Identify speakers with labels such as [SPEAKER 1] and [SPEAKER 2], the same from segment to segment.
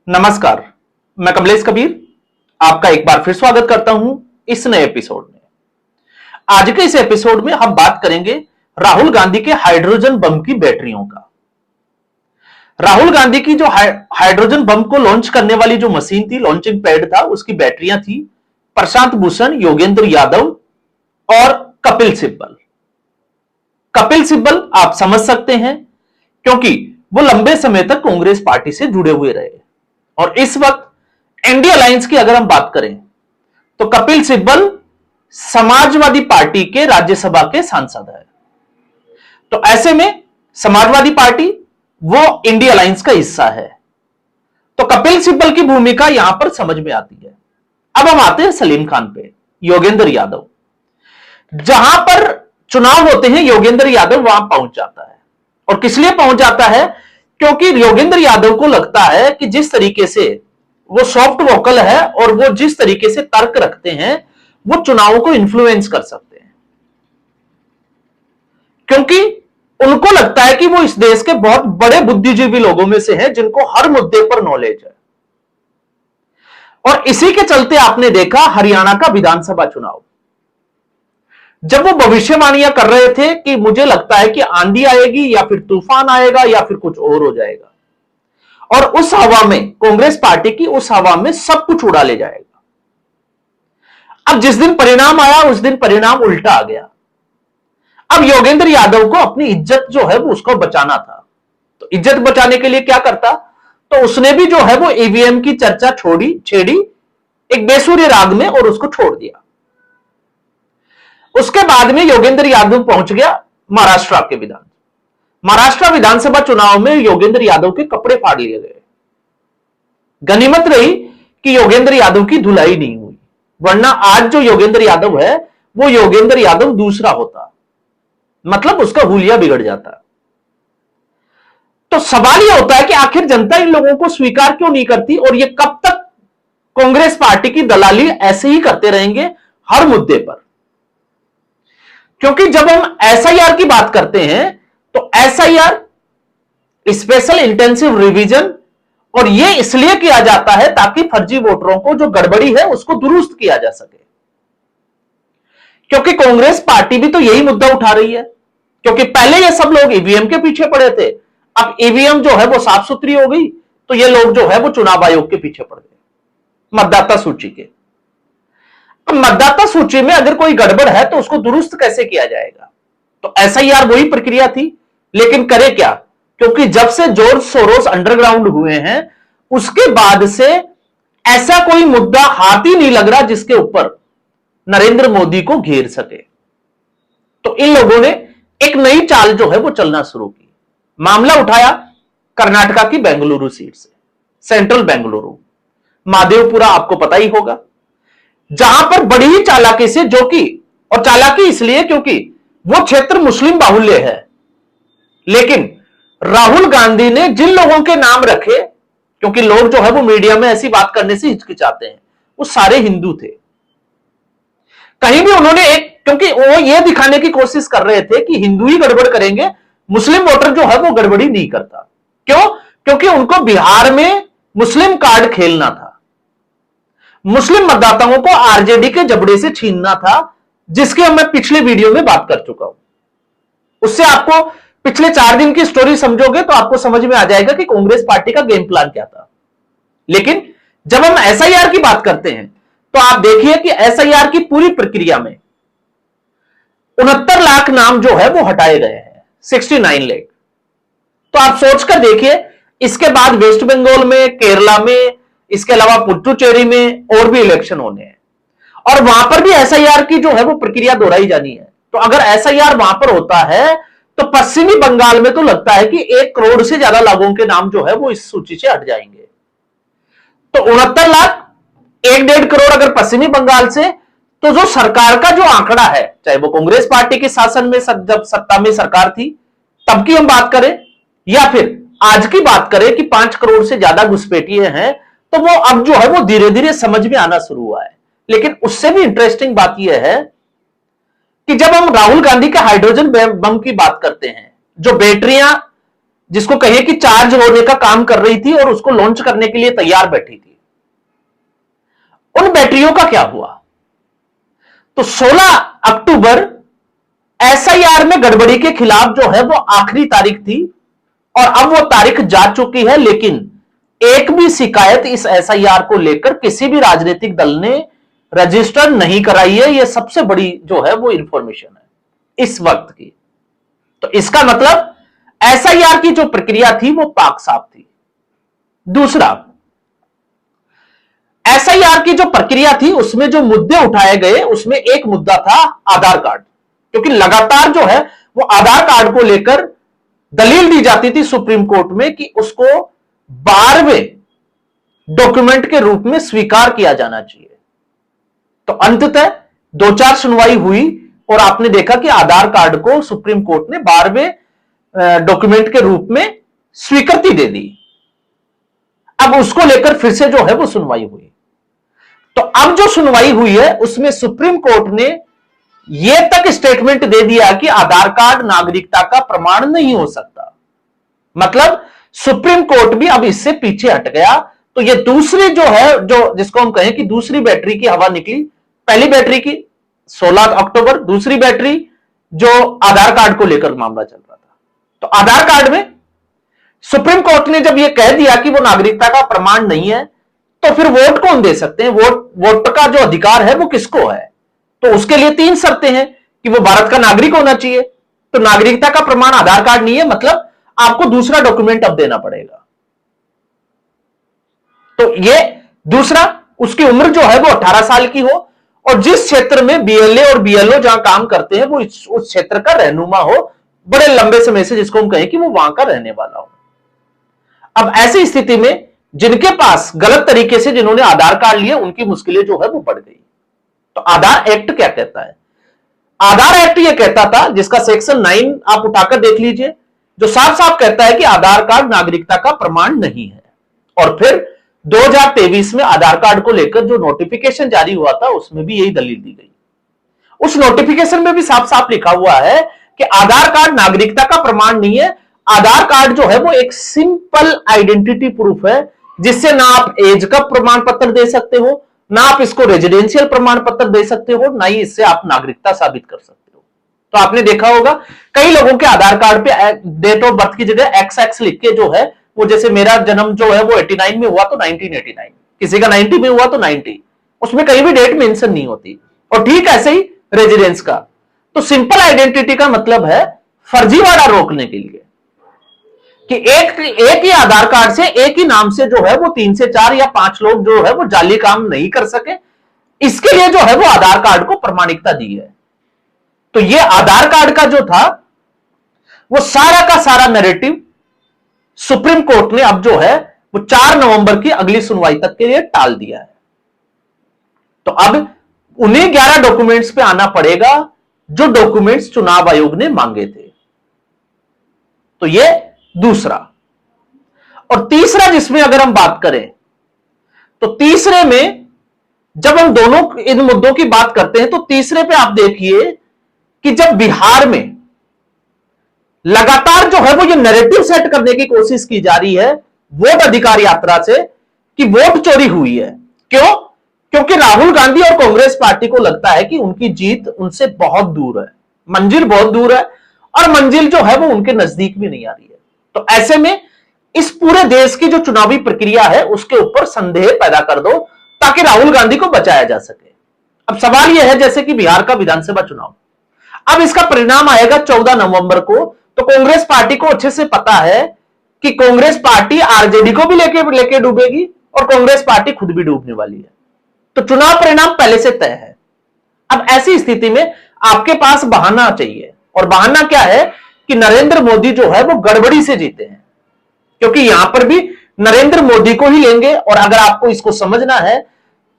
[SPEAKER 1] नमस्कार, मैं कमलेश कबीर आपका एक बार फिर स्वागत करता हूं इस नए एपिसोड में। आज के इस एपिसोड में हम बात करेंगे राहुल गांधी के हाइड्रोजन बम की बैटरियों का। राहुल गांधी की जो हाइड्रोजन बम को लॉन्च करने वाली जो मशीन थी, लॉन्चिंग पैड था, उसकी बैटरियां थी प्रशांत भूषण, योगेंद्र यादव और कपिल सिब्बल। कपिल सिब्बल आप समझ सकते हैं क्योंकि वो लंबे समय तक कांग्रेस पार्टी से जुड़े हुए रहे और इस वक्त एनडीए अलायंस की अगर हम बात करें तो कपिल सिब्बल समाजवादी पार्टी के राज्यसभा के सांसद है। तो ऐसे में समाजवादी पार्टी वो इंडिया अलायंस का हिस्सा है, तो कपिल सिब्बल की भूमिका यहां पर समझ में आती है। अब हम आते हैं सलीम खान पे, योगेंद्र यादव। जहां पर चुनाव होते हैं योगेंद्र यादव वहां पहुंच जाता है, और किस लिए पहुंच जाता है? क्योंकि योगेंद्र यादव को लगता है कि जिस तरीके से वो सॉफ्ट वोकल है और वो जिस तरीके से तर्क रखते हैं वो चुनावों को इन्फ्लुएंस कर सकते हैं, क्योंकि उनको लगता है कि वो इस देश के बहुत बड़े बुद्धिजीवी लोगों में से हैं जिनको हर मुद्दे पर नॉलेज है। और इसी के चलते आपने देखा हरियाणा का विधानसभा चुनाव, जब वो भविष्यवाणियां कर रहे थे कि मुझे लगता है कि आंधी आएगी या फिर तूफान आएगा या फिर कुछ और हो जाएगा, और उस हवा में कांग्रेस पार्टी की उस हवा में सब कुछ उड़ा ले जाएगा। अब जिस दिन परिणाम आया उस दिन परिणाम उल्टा आ गया। अब योगेंद्र यादव को अपनी इज्जत जो है वो उसको बचाना था, तो इज्जत बचाने के लिए क्या करता? तो उसने भी जो है वो ईवीएम की चर्चा छेड़ी एक बेसुरे राग में और उसको छोड़ दिया। उसके बाद में योगेंद्र यादव पहुंच गया महाराष्ट्र विधानसभा चुनाव में योगेंद्र यादव के कपड़े फाड़ लिए गए। गनीमत रही कि योगेंद्र यादव की धुलाई नहीं हुई, वरना आज जो योगेंद्र यादव है वो योगेंद्र यादव दूसरा होता, मतलब उसका हुलिया बिगड़ जाता। तो सवाल यह होता है कि आखिर जनता इन लोगों को स्वीकार क्यों नहीं करती, और ये कब तक कांग्रेस पार्टी की दलाली ऐसे ही करते रहेंगे हर मुद्दे पर? क्योंकि जब हम एसआईआर की बात करते हैं तो एसआईआर स्पेशल इंटेंसिव रिवीजन, और यह इसलिए किया जाता है ताकि फर्जी वोटरों को जो गड़बड़ी है उसको दुरुस्त किया जा सके। क्योंकि कांग्रेस पार्टी भी तो यही मुद्दा उठा रही है, क्योंकि पहले ये सब लोग ईवीएम के पीछे पड़े थे, अब ईवीएम जो है वो साफ सुथरी हो गई तो ये लोग जो है वो चुनाव आयोग के पीछे पड़ गए, मतदाता सूची के। मतदाता सूची में अगर कोई गड़बड़ है तो उसको दुरुस्त कैसे किया जाएगा? तो एसआईआर वही प्रक्रिया थी, लेकिन करे क्या? क्योंकि जब से जॉर्ज सोरोस अंडरग्राउंड हुए हैं उसके बाद से ऐसा कोई मुद्दा हाथ ही नहीं लग रहा जिसके ऊपर नरेंद्र मोदी को घेर सके। तो इन लोगों ने एक नई चाल जो है वो चलना शुरू की। मामला उठाया कर्नाटका की बेंगलुरु सीट से, सेंट्रल बेंगलुरु, महादेवपुरा, आपको पता ही होगा, जहां पर बड़ी ही चालाकी से, जो कि, और चालाकी इसलिए क्योंकि वो क्षेत्र मुस्लिम बाहुल्य है, लेकिन राहुल गांधी ने जिन लोगों के नाम रखे, क्योंकि लोग जो है वो मीडिया में ऐसी बात करने से हिचकिचाते हैं, वो सारे हिंदू थे। कहीं भी उन्होंने क्योंकि वो ये दिखाने की कोशिश कर रहे थे कि हिंदू ही गड़बड़ करेंगे, मुस्लिम वोटर जो है वो गड़बड़ी नहीं करता। क्यों? क्योंकि उनको बिहार में मुस्लिम कार्ड खेलना था, मुस्लिम मतदाताओं को आरजेडी के जबड़े से छीनना था, जिसके मैं पिछले वीडियो में बात कर चुका हूं। उससे आपको पिछले 4 दिन की स्टोरी समझोगे तो आपको समझ में आ जाएगा कि कांग्रेस पार्टी का गेम प्लान क्या था। लेकिन जब हम एसआईआर की बात करते हैं तो आप देखिए कि एसआईआर की पूरी प्रक्रिया में 69 लाख नाम जो है वो हटाए गए हैं, 69 लाख। तो आप सोचकर देखिए, इसके बाद वेस्ट बंगाल में, केरला में, इसके अलावा पुडुचेरी में और भी इलेक्शन होने हैं, और वहां पर भी एसआईआर की जो है वो प्रक्रिया दोहराई जानी है। तो अगर एसआईआर वहां पर होता है तो पश्चिमी बंगाल में तो लगता है कि 1 करोड़ से ज्यादा लोगों के नाम जो है वो इस सूची से हट जाएंगे। तो 69 लाख, 1.5 करोड़ अगर पश्चिमी बंगाल से, तो जो सरकार का जो आंकड़ा है, चाहे वो कांग्रेस पार्टी के शासन में जब सत्ता में सरकार थी तब की हम बात करें या फिर आज की बात करें कि 5 करोड़ से ज्यादा घुसपैठिए हैं, तो वो अब जो है वो धीरे धीरे समझ में आना शुरू हुआ है। लेकिन उससे भी इंटरेस्टिंग बात यह है कि जब हम राहुल गांधी के हाइड्रोजन बम की बात करते हैं, जो बैटरियां जिसको कहिए कि चार्ज होने का काम कर रही थी और उसको लॉन्च करने के लिए तैयार बैठी थी, उन बैटरियों का क्या हुआ? तो 16 अक्टूबर एसआईआर में गड़बड़ी के खिलाफ जो है वो आखिरी तारीख थी और अब वो तारीख जा चुकी है, लेकिन एक भी शिकायत इस एसआईआर को लेकर किसी भी राजनीतिक दल ने रजिस्टर नहीं कराई है। ये सबसे बड़ी जो है वो इंफॉर्मेशन है इस वक्त की। तो इसका मतलब एसआईआर की जो प्रक्रिया थी वो पाक साफ थी। दूसरा, एसआईआर की जो प्रक्रिया थी उसमें जो मुद्दे उठाए गए उसमें एक मुद्दा था आधार कार्ड, क्योंकि लगातार जो है वो आधार कार्ड को लेकर दलील दी जाती थी सुप्रीम कोर्ट में कि उसको 12वें डॉक्यूमेंट के रूप में स्वीकार किया जाना चाहिए। तो अंततः 2-4 सुनवाई हुई और आपने देखा कि आधार कार्ड को सुप्रीम कोर्ट ने 12वें डॉक्यूमेंट के रूप में स्वीकृति दे दी। अब उसको लेकर फिर से जो है वो सुनवाई हुई। तो अब जो सुनवाई हुई है उसमें सुप्रीम कोर्ट ने यह तक स्टेटमेंट दे दिया कि आधार कार्ड नागरिकता का प्रमाण नहीं हो सकता। मतलब सुप्रीम कोर्ट भी अब इससे पीछे हट गया। तो ये दूसरी जो है, जो जिसको हम कहें कि दूसरी बैटरी की हवा निकली। पहली बैटरी की 16 अक्टूबर, दूसरी बैटरी जो आधार कार्ड को लेकर मामला चल रहा था। तो आधार कार्ड में सुप्रीम कोर्ट ने जब यह कह दिया कि वो नागरिकता का प्रमाण नहीं है, तो फिर वोट कौन दे सकते हैं? वोट का जो अधिकार है वो किसको है? तो उसके लिए 3 शर्तें हैं कि वो भारत का नागरिक होना चाहिए। तो नागरिकता का प्रमाण आधार कार्ड नहीं है, मतलब आपको दूसरा डॉक्यूमेंट अब देना पड़ेगा। तो ये दूसरा, उसकी उम्र जो है वो 18 साल की हो और जिस क्षेत्र में बीएलए और बीएलओ जहां काम करते हैं वो उस क्षेत्र का रहनुमा हो, बड़े लंबे समय से, जिसको हम कहें कि वो वहां का रहने वाला हो। अब ऐसी स्थिति में जिनके पास गलत तरीके से जिन्होंने आधार कार्ड लिए उनकी मुश्किलें जो है वो बढ़ गई। तो आधार एक्ट क्या कहता है? आधार एक्ट ये कहता था, जिसका सेक्शन 9 आप उठाकर देख लीजिए, जो साफ साफ कहता है कि आधार कार्ड नागरिकता का प्रमाण नहीं है। और फिर 2023 में आधार कार्ड को लेकर जो नोटिफिकेशन जारी हुआ था उसमें भी यही दलील दी गई। उस नोटिफिकेशन में भी साफ साफ लिखा हुआ है कि आधार कार्ड नागरिकता का प्रमाण नहीं है। आधार कार्ड जो है वो एक सिंपल आइडेंटिटी प्रूफ है, जिससे ना आप एज का प्रमाण पत्र दे सकते हो, ना आप इसको रेजिडेंशियल प्रमाण पत्र दे सकते हो, ना ही इससे आप नागरिकता साबित कर सकते हो। तो आपने देखा होगा कई लोगों के आधार कार्ड पे डेट ऑफ बर्थ की जगह XX लिख के जो है वो, जैसे मेरा जन्म जो है वो 89 में हुआ तो 1989, किसी का 90 में हुआ तो 90, उसमें कहीं भी डेट मेंशन नहीं होती। और ठीक ऐसे ही रेजिडेंस का। तो सिंपल आइडेंटिटी का मतलब है फर्जीवाड़ा रोकने के लिए कि एक ही आधार कार्ड से एक ही नाम से जो है वो 3 से 4 या 5 लोग जो है वो जाली काम नहीं कर सके, इसके लिए जो है वो आधार कार्ड को प्रमाणिकता दी है। तो ये आधार कार्ड का जो था वो सारा का सारा नैरेटिव सुप्रीम कोर्ट ने अब जो है वो 4 नवंबर की अगली सुनवाई तक के लिए टाल दिया है। तो अब उन्हें 11 डॉक्यूमेंट्स पे आना पड़ेगा जो डॉक्यूमेंट्स चुनाव आयोग ने मांगे थे। तो ये दूसरा। और तीसरा जिसमें अगर हम बात करें तो तीसरे में जब हम दोनों इन मुद्दों की बात करते हैं तो तीसरे पे आप देखिए कि जब बिहार में लगातार जो है वो ये नैरेटिव सेट करने की कोशिश की जा रही है वोट अधिकार यात्रा से कि वोट चोरी हुई है। क्यों? क्योंकि राहुल गांधी और कांग्रेस पार्टी को लगता है कि उनकी जीत उनसे बहुत दूर है, मंजिल बहुत दूर है और मंजिल जो है वो उनके नजदीक भी नहीं आ रही है। तो ऐसे में इस पूरे देश की जो चुनावी प्रक्रिया है उसके ऊपर संदेह पैदा कर दो ताकि राहुल गांधी को बचाया जा सके। अब सवाल यह है जैसे कि बिहार का विधानसभा चुनाव, अब इसका परिणाम आएगा 14 नवंबर को। तो कांग्रेस पार्टी को अच्छे से पता है कि कांग्रेस पार्टी आरजेडी को भी लेके डूबेगी और कांग्रेस पार्टी खुद भी डूबने वाली है। तो चुनाव परिणाम पहले से तय है। अब ऐसी स्थिति में आपके पास बहाना चाहिए, और बहाना क्या है कि नरेंद्र मोदी जो है वो गड़बड़ी से जीते हैं, क्योंकि यहां पर भी नरेंद्र मोदी को ही लेंगे। और अगर आपको इसको समझना है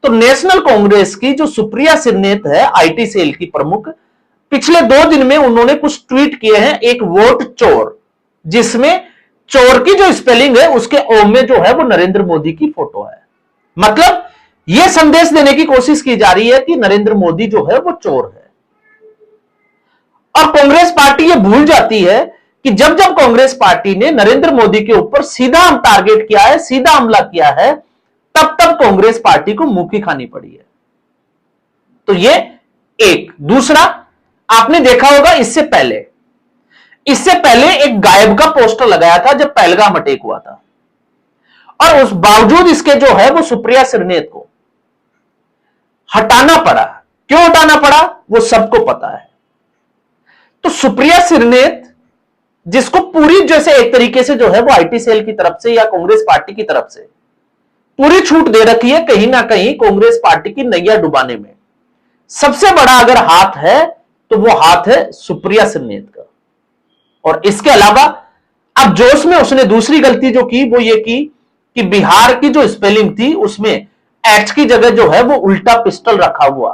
[SPEAKER 1] तो नेशनल कांग्रेस की जो सुप्रिया सिरनेत है, आईटी सेल की प्रमुख, पिछले 2 दिन में उन्होंने कुछ ट्वीट किए हैं, एक वोट चोर, जिसमें चोर की जो स्पेलिंग है उसके ओम में जो है वो नरेंद्र मोदी की फोटो है। मतलब यह संदेश देने की कोशिश की जा रही है कि नरेंद्र मोदी जो है वो चोर है। और कांग्रेस पार्टी ये भूल जाती है कि जब जब कांग्रेस पार्टी ने नरेंद्र मोदी के ऊपर सीधा हम टारगेट किया है, सीधा हमला किया है, तब तब कांग्रेस पार्टी को मुंह की खानी पड़ी है। तो ये एक। दूसरा, आपने देखा होगा इससे पहले एक गायब का पोस्टर लगाया था जब पहलगाम अटैक हुआ था, और उस बावजूद इसके जो है वो सुप्रिया श्रीनेत को हटाना पड़ा। क्यों हटाना पड़ा वो सबको पता है। तो सुप्रिया श्रीनेत, जिसको पूरी जैसे एक तरीके से जो है वो आईटी सेल की तरफ से या कांग्रेस पार्टी की तरफ से पूरी छूट दे रखी है कहीं ना कहीं कांग्रेस पार्टी की नैया डुबाने में, सबसे बड़ा अगर हाथ है तो वो हाथ है सुप्रिया श्रीनेत का। और इसके अलावा अब जोश में उसने दूसरी गलती जो की वो ये की कि बिहार की जो स्पेलिंग थी उसमें एच की जगह जो है वो उल्टा पिस्टल रखा हुआ,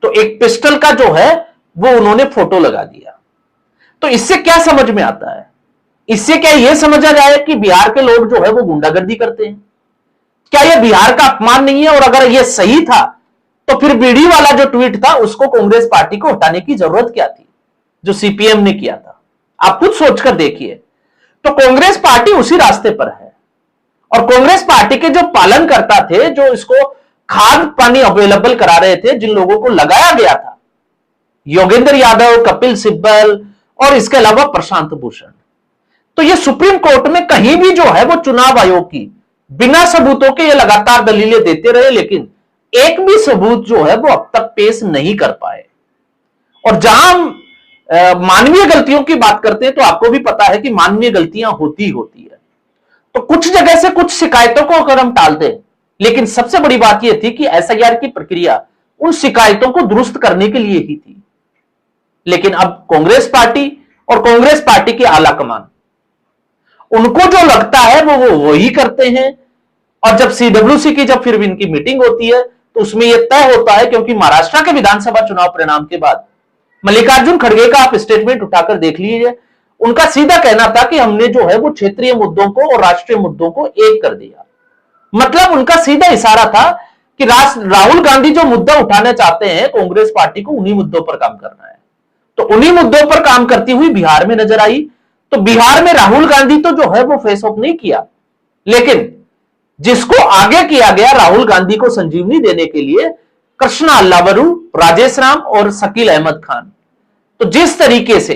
[SPEAKER 1] तो एक पिस्टल का जो है वो उन्होंने फोटो लगा दिया। तो इससे क्या समझ में आता है? इससे क्या यह समझा जाए कि बिहार के लोग जो है वो गुंडागर्दी करते हैं? क्या यह बिहार का अपमान नहीं है? और अगर यह सही था तो फिर बीडी वाला जो ट्वीट था उसको कांग्रेस पार्टी को हटाने की जरूरत क्या थी, जो सीपीएम ने किया था? आप खुद सोचकर देखिए। तो कांग्रेस पार्टी उसी रास्ते पर है, और कांग्रेस पार्टी के जो पालन करता थे, जो इसको खाद पानी अवेलेबल करा रहे थे, जिन लोगों को लगाया गया था, योगेंद्र यादव, कपिल सिब्बल और इसके अलावा प्रशांत भूषण, तो ये सुप्रीम कोर्ट में कहीं भी जो है वो चुनाव आयोग की बिना सबूतों के ये लगातार दलीलें देते रहे, लेकिन एक भी सबूत जो है वो अब तक पेश नहीं कर पाए। और जहां मानवीय गलतियों की बात करते हैं तो आपको भी पता है कि मानवीय गलतियां होती है। तो कुछ जगह से कुछ शिकायतों को अगर हम टाल दें, लेकिन सबसे बड़ी बात यह थी कि एसआईआर की प्रक्रिया उन शिकायतों को दुरुस्त करने के लिए ही थी। लेकिन अब कांग्रेस पार्टी और कांग्रेस पार्टी की आला कमान, उनको जो लगता है वो वही करते हैं। और जब सीडब्ल्यूसी की जब फिर इनकी मीटिंग होती है तो उसमें यह तय होता है, क्योंकि महाराष्ट्र के विधानसभा चुनाव परिणाम के बाद मल्लिकार्जुन खड़गे का आप स्टेटमेंट उठाकर देख लीजिए, उनका सीधा कहना था कि हमने जो है वो क्षेत्रीय मुद्दों को और राष्ट्रीय मुद्दों को एक कर दिया। मतलब उनका सीधा इशारा था कि राहुल गांधी जो मुद्दा उठाना चाहते हैं, कांग्रेस पार्टी को उन्हीं मुद्दों पर काम करना है। तो उन्हीं मुद्दों पर काम करती हुई बिहार में नजर आई। तो बिहार में राहुल गांधी तो जो है वो फेस ऑफ नहीं किया, लेकिन जिसको आगे किया गया राहुल गांधी को संजीवनी देने के लिए, कृष्णा अल्लावरू, राजेश राम और शकील अहमद खान, तो जिस तरीके से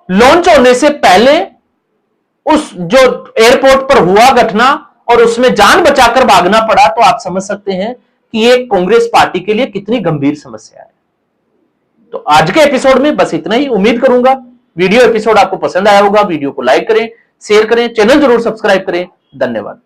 [SPEAKER 1] लॉन्च होने से पहले उस जो एयरपोर्ट पर हुआ घटना और उसमें जान बचाकर भागना पड़ा, तो आप समझ सकते हैं कि ये कांग्रेस पार्टी के लिए कितनी गंभीर समस्या है। तो आज के एपिसोड में बस इतना ही। उम्मीद करूंगा वीडियो एपिसोड आपको पसंद आया होगा। वीडियो को लाइक करें, शेयर करें, चैनल जरूर सब्सक्राइब करें। धन्यवाद।